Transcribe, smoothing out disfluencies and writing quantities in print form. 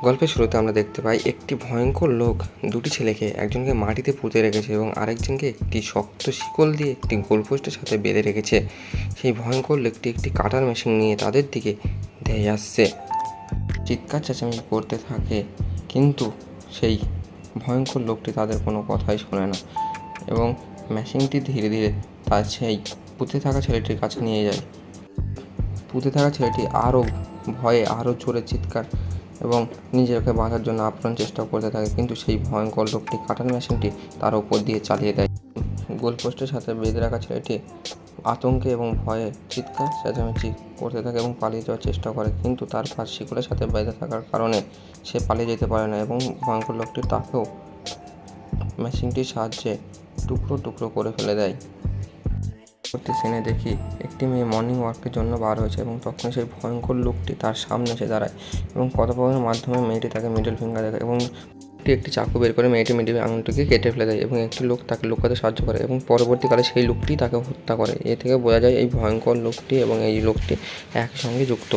গল্পের শুরুতে আমরা দেখতে পাই একটি ভয়ঙ্কর লোক দুটি ছেলেকে, একজনকে মাটিতে পুঁতে রেখেছে এবং আরেকজনকে একটি শক্ত শিকল দিয়ে একটি গোলপোস্টের সাথে বেঁধে রেখেছে। সেই ভয়ঙ্কর লোকটি একটি কাটার মেশিন নিয়ে তাদের দিকে ধেয়ে আসছে, চিৎকার চেঁচামেচি করতে থাকে, কিন্তু সেই ভয়ঙ্কর লোকটি তাদের কোনো কথাই শোনে না এবং মেশিনটি ধীরে ধীরে তার সেই পুঁতে থাকা ছেলেটির কাছে নিয়ে যায়। পুঁতে থাকা ছেলেটি আরও ভয়ে আরও জোরে চিৎকার এবং নিজেকে বাঁচার জন্য আপ্রাণ চেষ্টা করতে থাকে, কিন্তু সেই ভয়ঙ্কর লোকটি কাটার মেশিনটি তার উপর দিয়ে চালিয়ে দেয়। গোলপোস্টের সাথে বেঁধে রাখা ছেলেটি আতঙ্কে এবং ভয়ে চিৎকার চেঁচামেচি করতে থাকে এবং পালিয়ে যাওয়ার চেষ্টা করে, কিন্তু তার পা শিকলের সাথে বেঁধে থাকার কারণে সে পালিয়ে যেতে পারে না এবং ভয়ঙ্কর লোকটি তাকেও মেশিনটির সাহায্যে টুকরো টুকরো করে ফেলে দেয়। পরবর্তী সিনে দেখি একটি মেয়ে মর্নিং ওয়াকের জন্য বার হয়েছে এবং তখন সেই ভয়ঙ্কর লোকটি তার সামনে এসে দাঁড়ায় এবং কথোপকথনের মাধ্যমে মেয়েটি তাকে মিডল ফিঙ্গার দেখায় এবং একটি চাকু বের করে মেয়েটি আঙুলটিকে কেটে ফেলে দেয় এবং একটি লোক তাকে লুকাতে সাহায্য করে এবং পরবর্তীকালে সেই লোকটি তাকে হত্যা করে। এ থেকে বোঝা যায় এই ভয়ঙ্কর লোকটি এবং এই লোকটি একসঙ্গে যুক্ত।